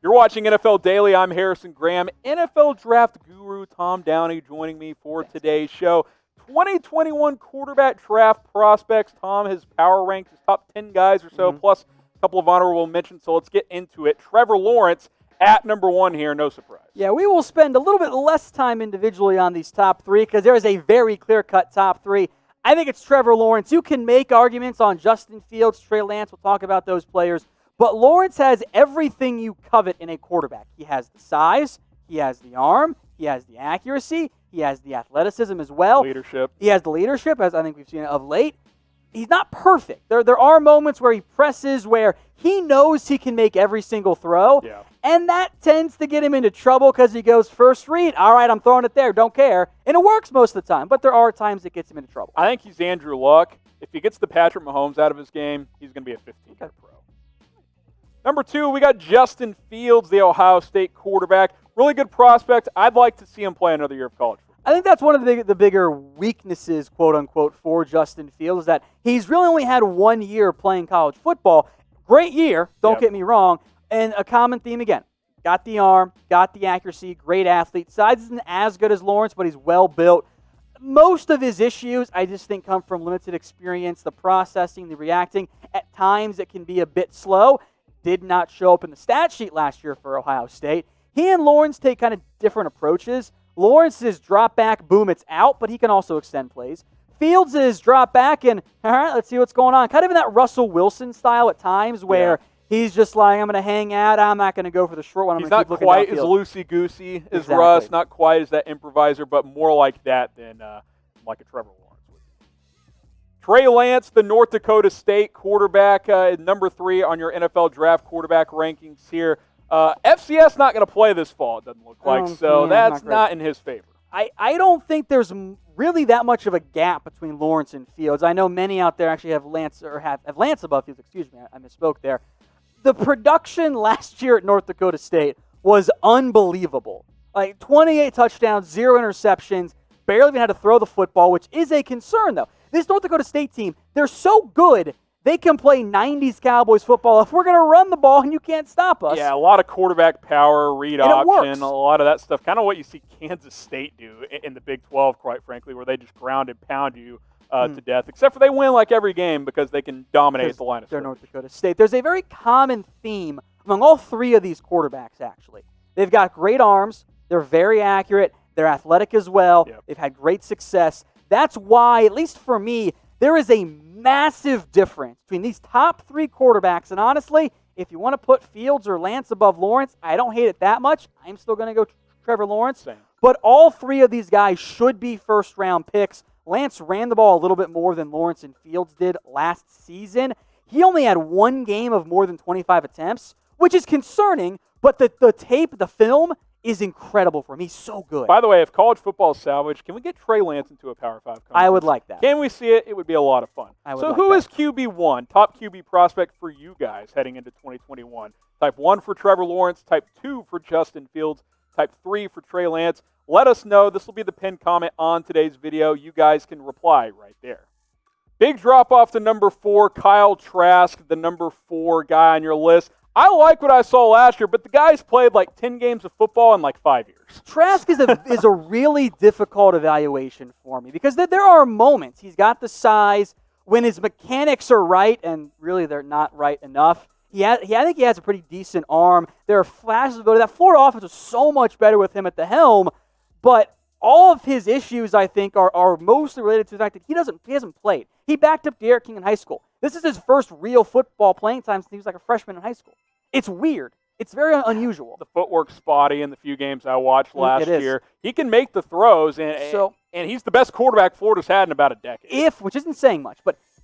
You're watching NFL Daily. I'm Harrison Graham. NFL draft guru Tom Downey joining me for today's show. 2021 quarterback draft prospects. Tom has power ranked his top 10 guys or so, plus a couple of honorable mentions. So let's get into it. Trevor Lawrence at number 1 here, no surprise. Yeah, we will spend a little bit less time individually on these top 3 because there is a very clear-cut top 3. I think it's Trevor Lawrence. You can make arguments on Justin Fields, Trey Lance. We'll talk about those players. But Lawrence has everything you covet in a quarterback. He has the size, he has the arm, he has the accuracy, he has the athleticism as well. Leadership. He has the leadership, as I think we've seen of late. He's not perfect. There are moments where he presses, where he knows he can make every single throw. Yeah. And that tends to get him into trouble because he goes first read. All right, I'm throwing it there. Don't care. And it works most of the time, but there are times it gets him into trouble. I think he's Andrew Luck. If he gets the Patrick Mahomes out of his game, he's going to be a 15-year pro. Number 2, we got Justin Fields, the Ohio State quarterback. Really good prospect. I'd like to see him play another year of college football. I think that's one of the bigger weaknesses, quote-unquote, for Justin Fields, is that he's really only had 1 year playing college football. Great year, don't get me wrong, and a common theme again. Got the arm, got the accuracy, great athlete. Size isn't as good as Lawrence, but he's well-built. Most of his issues, I just think, come from limited experience, the processing, the reacting. At times, it can be a bit slow. Did not show up in the stat sheet last year for Ohio State. He and Lawrence take kind of different approaches. Lawrence is drop back, boom, it's out, but he can also extend plays. Fields is drop back and, all right, let's see what's going on. Kind of in that Russell Wilson style at times where he's just like, I'm going to hang out. I'm not going to go for the short one. He's not quite as loosey-goosey as Russ, not quite as that improviser, but more like that than like a Trevor Lawrence. Trey Lance, the North Dakota State quarterback, number 3 on your NFL draft quarterback rankings here. FCS not going to play this fall, it doesn't look like, so that's not in his favor. I don't think there's really that much of a gap between Lawrence and Fields. I know many out there actually have Lance above Fields. Excuse me, I misspoke there. The production last year at North Dakota State was unbelievable. Like 28 touchdowns, 0 interceptions, barely even had to throw the football, which is a concern though. This North Dakota State team, they're so good, they can play 90s Cowboys football if we're going to run the ball and you can't stop us. Yeah, a lot of quarterback power, read option, a lot of that stuff. Kind of what you see Kansas State do in the Big 12, quite frankly, where they just ground and pound you to death, except for they win like every game because they can dominate the line of scrimmage. They're North Dakota State. There's a very common theme among all 3 of these quarterbacks, actually. They've got great arms. They're very accurate. They're athletic as well. Yep. They've had great success. That's why, at least for me, there is a massive difference between these top 3 quarterbacks. And honestly, if you want to put Fields or Lance above Lawrence, I don't hate it that much. I'm still going to go Trevor Lawrence. Same. But all 3 of these guys should be first-round picks. Lance ran the ball a little bit more than Lawrence and Fields did last season. He only had 1 game of more than 25 attempts, which is concerning. But the tape, the film, is incredible for him. He's so good. By the way, if college football is salvaged, can we get Trey Lance into a Power 5 conference? I would like that. Can we see it? It would be a lot of fun. So who is QB1, top QB prospect for you guys heading into 2021? Type 1 for Trevor Lawrence, type 2 for Justin Fields, type 3 for Trey Lance. Let us know. This will be the pinned comment on today's video. You guys can reply right there. Big drop off to number 4, Kyle Trask, the number 4 guy on your list. I like what I saw last year, but the guy's played like 10 games of football in like 5 years. Trask is a really difficult evaluation for me because there are moments. He's got the size when his mechanics are right, and really they're not right enough. I think he has a pretty decent arm. There are flashes of ability. That Florida offense was so much better with him at the helm, but all of his issues, I think, are mostly related to the fact that he hasn't played. He backed up Derek King in high school. This is his first real football playing time since he was like a freshman in high school. It's weird. It's very unusual. The footwork's spotty in the few games I watched last year. He can make the throws, and he's the best quarterback Florida's had in about a decade. Which isn't saying much,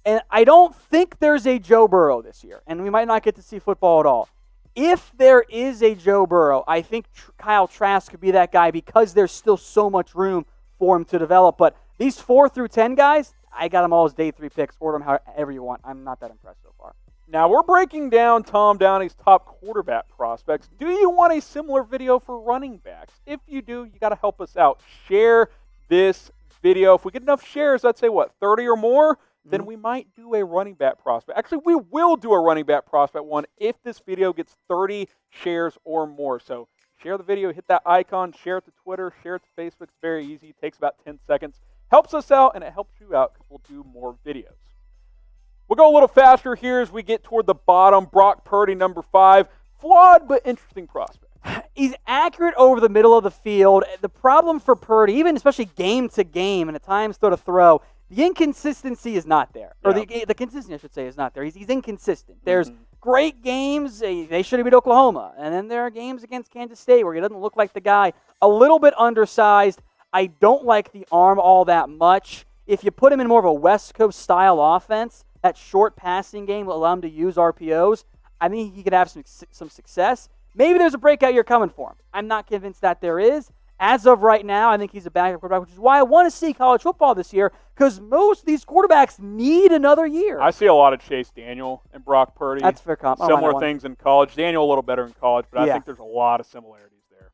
and I don't think there's a Joe Burrow this year, and we might not get to see football at all. If there is a Joe Burrow, I think Kyle Trask could be that guy because there's still so much room for him to develop. But these 4 through 10 guys, I got them all as day 3 picks. Order them however you want. I'm not that impressed so far. Now we're breaking down Tom Downey's top quarterback prospects. Do you want a similar video for running backs? If you do, you got to help us out. Share this video. If we get enough shares, I'd say, 30 or more? then we might do a running back prospect. Actually, we will do a running back prospect one if this video gets 30 shares or more. So share the video, hit that icon, share it to Twitter, share it to Facebook. It's very easy. It takes about 10 seconds. Helps us out, and it helps you out because we'll do more videos. We'll go a little faster here as we get toward the bottom. Brock Purdy, number 5. Flawed but interesting prospect. He's accurate over the middle of the field. The problem for Purdy, even especially game to game and at times throw to throw, the inconsistency is not there. Or the consistency, I should say, is not there. He's inconsistent. There's great games. They should have beat Oklahoma. And then there are games against Kansas State where he doesn't look like the guy. A little bit undersized. I don't like the arm all that much. If you put him in more of a West Coast style offense, that short passing game will allow him to use RPOs. I think he could have some success. Maybe there's a breakout year coming for him. I'm not convinced that there is. As of right now, I think he's a backup quarterback, which is why I want to see college football this year, because most of these quarterbacks need another year. I see a lot of Chase Daniel and Brock Purdy. That's fair comp. Similar things in college. Daniel a little better in college, but I think there's a lot of similarities there.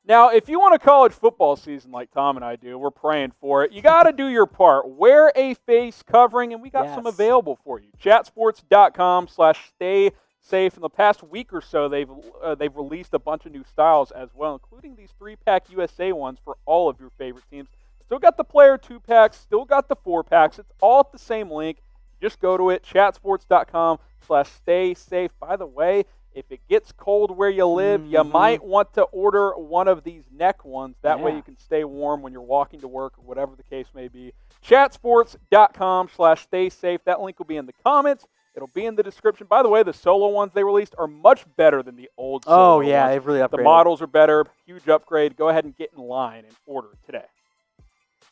Now, if you want a college football season like Tom and I do, we're praying for it. You got to do your part. Wear a face covering, and we got some available for you. Chatsports.com/stay safe. In the past week or so, they've released a bunch of new styles as well, including these 3-pack USA ones for all of your favorite teams. Still got the player 2-packs, still got the 4-packs. It's all at the same link. Just go to it, chatsports.com/stay safe. By the way, if it gets cold where you live, you might want to order one of these neck ones. That way you can stay warm when you're walking to work or whatever the case may be. Chatsports.com/stay safe. That link will be in the comments. It'll be in the description. By the way, the solo ones they released are much better than the old solo ones. They've really upgraded. The models are better. Huge upgrade. Go ahead and get in line and order today.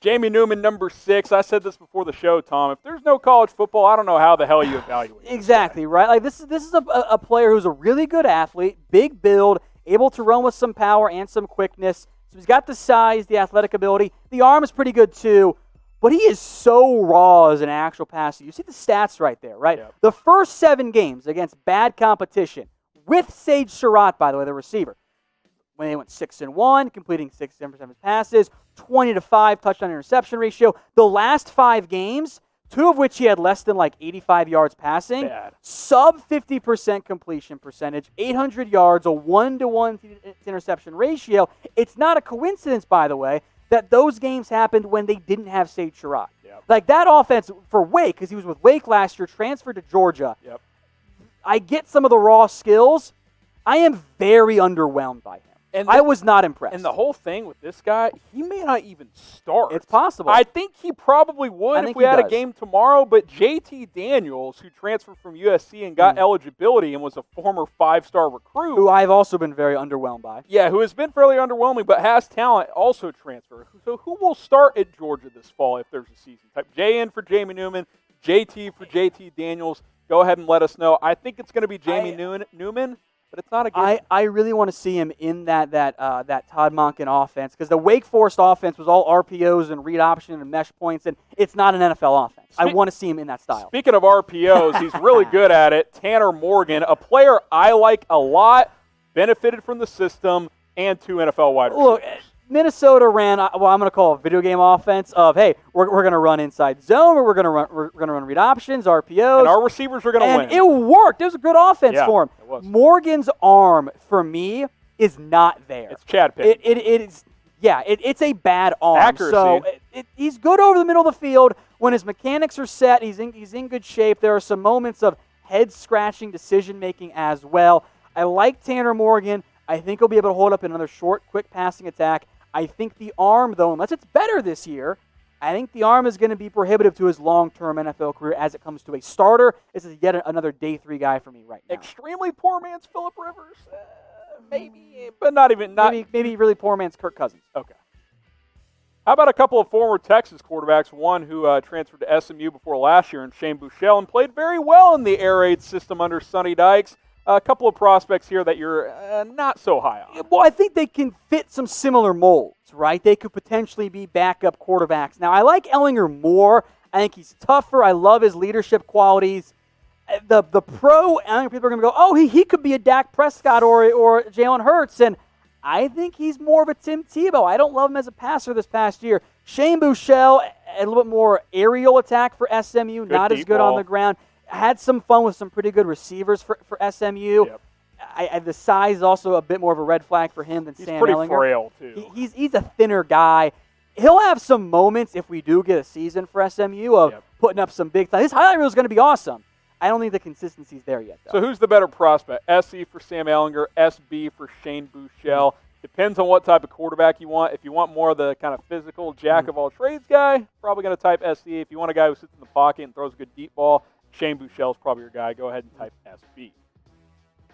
Jamie Newman, number 6. I said this before the show, Tom. If there's no college football, I don't know how the hell you evaluate it. Exactly, right? Like this is a player who's a really good athlete, big build, able to run with some power and some quickness. So he's got the size, the athletic ability. The arm is pretty good too. But he is so raw as an actual passer. You see the stats right there, right? Yep. The first 7 games against bad competition, with Sage Surratt, by the way, the receiver, when they went 6-1, completing 67% of his passes, 20-5 touchdown interception ratio. The last 5 games, 2 of which he had less than 85 yards passing, sub 50% completion percentage, 800 yards, a 1-to-1 interception ratio. It's not a coincidence, by the way, that those games happened when they didn't have Sage Surratt. Yep. Like that offense for Wake, because he was with Wake last year, transferred to Georgia. Yep. I get some of the raw skills. I am very underwhelmed by him. And I was not impressed. And the whole thing with this guy, he may not even start. It's possible. I think he probably would if we had a game tomorrow, but JT Daniels, who transferred from USC and got eligibility and was a former 5-star recruit. Who I've also been very underwhelmed by. Yeah, who has been fairly underwhelming, but has talent, also transfer. So who will start at Georgia this fall if there's a season? Type J in for Jamie Newman, JT for JT Daniels. Go ahead and let us know. I think it's going to be Jamie Newman. But it's not a good. I really want to see him in that Todd Monken offense, because the Wake Forest offense was all RPOs and read option and mesh points, and it's not an NFL offense. I want to see him in that style. Speaking of RPOs, he's really good at it. Tanner Morgan, a player I like a lot, benefited from the system, and 2 NFL wide receivers. Look, Minnesota ran what I'm going to call a video game offense of, hey, we're going to run inside zone, or we're going to run read options, RPOs, and our receivers are going to win. And it worked. It was a good offense for him. It was. Morgan's arm for me is not there. It's Chad Pitt. It's a bad arm. Accuracy. So he's good over the middle of the field when his mechanics are set. He's in good shape. There are some moments of head scratching decision making as well. I like Tanner Morgan. I think he'll be able to hold up another short, quick passing attack. I think the arm, though, unless it's better this year, I think the arm is going to be prohibitive to his long-term NFL career as it comes to a starter. This is yet another day 3 guy for me right now. Extremely poor man's Phillip Rivers, maybe, but not even. Maybe really poor man's Kirk Cousins. Okay. How about a couple of former Texas quarterbacks? One who transferred to SMU before last year, and Shane Boucher, and played very well in the air raid system under Sonny Dykes. A couple of prospects here that you're not so high on. Well, I think they can fit some similar molds, right? They could potentially be backup quarterbacks. Now, I like Ellinger more. I think he's tougher. I love his leadership qualities. The pro Ellinger people are going to go, oh, he could be a Dak Prescott or Jalen Hurts, and I think he's more of a Tim Tebow. I don't love him as a passer this past year. Shane Boucher, a little bit more aerial attack for SMU, not as good on the ground. Had some fun with some pretty good receivers for SMU. Yep. The size is also a bit more of a red flag for him than Sam Ehlinger. He's pretty frail, too. He's a thinner guy. He'll have some moments if we do get a season for SMU of putting up some big time. His highlight reel is going to be awesome. I don't think the consistency's there yet, though. So who's the better prospect? SE for Sam Ehlinger, SB for Shane Boucher. Depends on what type of quarterback you want. If you want more of the kind of physical jack-of-all-trades guy, probably going to type SE. If you want a guy who sits in the pocket and throws a good deep ball, Shane Boucher is probably your guy. Go ahead and type SB.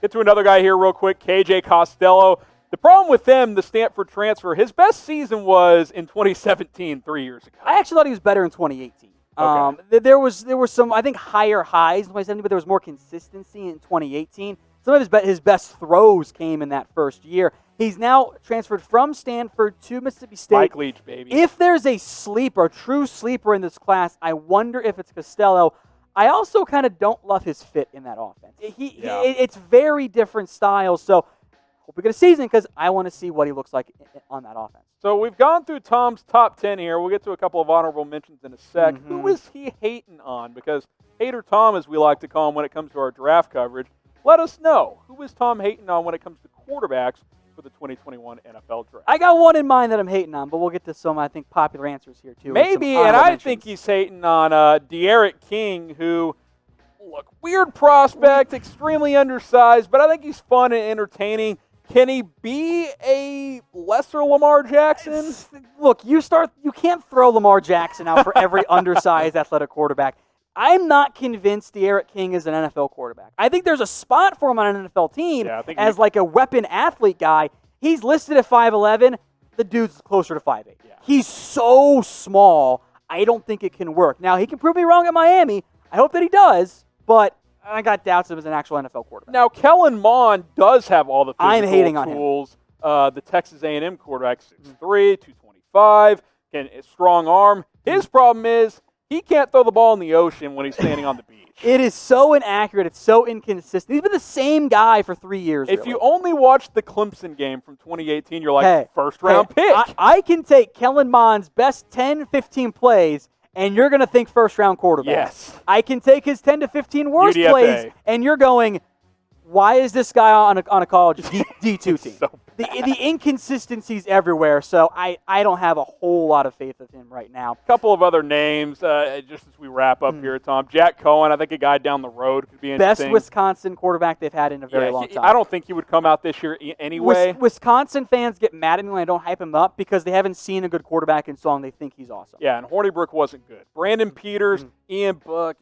Get to another guy here real quick, KJ Costello. The problem with him, the Stanford transfer, his best season was in 2017, 3 years ago. I actually thought he was better in 2018. Okay. There were some, I think, higher highs in 2017, but there was more consistency in 2018. Some of his best throws came in that first year. He's now transferred from Stanford to Mississippi State. Mike Leach, baby. If there's a sleeper, a true sleeper in this class, I wonder if it's Costello. I also kind of don't love his fit in that offense. It's very different styles, so hope we get a season because I want to see what he looks like on that offense. So we've gone through Tom's top 10 here. We'll get to a couple of honorable mentions in a sec. Mm-hmm. Who is he hating on? Because Hater Tom, as we like to call him when it comes to our draft coverage, let us know. Who is Tom hating on when it comes to quarterbacks for the 2021 NFL Draft? I got one in mind that I'm hating on, but we'll get to some, I think, popular answers here, too. Maybe, and I think he's hating on De'Aaron King, who, look, weird prospect, extremely undersized, but I think he's fun and entertaining. Can he be a lesser Lamar Jackson? Look, you can't throw Lamar Jackson out for every undersized athletic quarterback. I'm not convinced De'Aaron King is an NFL quarterback. I think there's a spot for him on an NFL team as like a weapon athlete guy. He's listed at 5'11". The dude's closer to 5'8". Yeah. He's so small, I don't think it can work. Now, he can prove me wrong at Miami. I hope that he does, but I got doubts of him as an actual NFL quarterback. Now, Kellen Mond does have all the physical I'm hating tools. The Texas A&M quarterback, 6'3", 225, strong arm. His problem is he can't throw the ball in the ocean when he's standing on the beach. It is so inaccurate. It's so inconsistent. He's been the same guy for 3 years. If you only watch the Clemson game from 2018, you're like, first-round pick. I can take Kellen Mond's best 10, 15 plays, and you're going to think first-round quarterback. Yes. I can take his 10 to 15 worst UDFA. plays, and you're going, why is this guy on a college D2 team? So the inconsistencies everywhere, so I don't have a whole lot of faith of him right now. A couple of other names, just as we wrap up here, Tom. Jack Cohen, I think a guy down the road could be interesting. Best Wisconsin quarterback they've had in a very long time. I don't think he would come out this year anyway. Wisconsin fans get mad at me when I don't hype him up because they haven't seen a good quarterback in so long. They think he's awesome. Yeah, and Hornibrook wasn't good. Brandon Peters, Ian Book,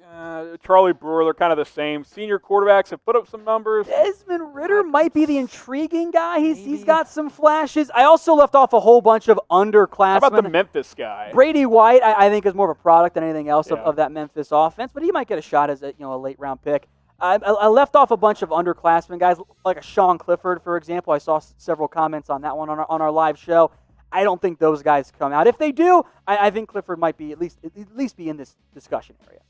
Charlie Brewer, they're kind of the same. Senior quarterbacks have put up some numbers. Desmond Ridder might be the intriguing guy. He's got some flashes. I also left off a whole bunch of underclassmen. How about the Memphis guy? Brady White, I think, is more of a product than anything else of that Memphis offense, but he might get a shot as a late-round pick. I left off a bunch of underclassmen guys, like a Sean Clifford, for example. I saw several comments on that one on our live show. I don't think those guys come out. If they do, I think Clifford might be at least be in this discussion area.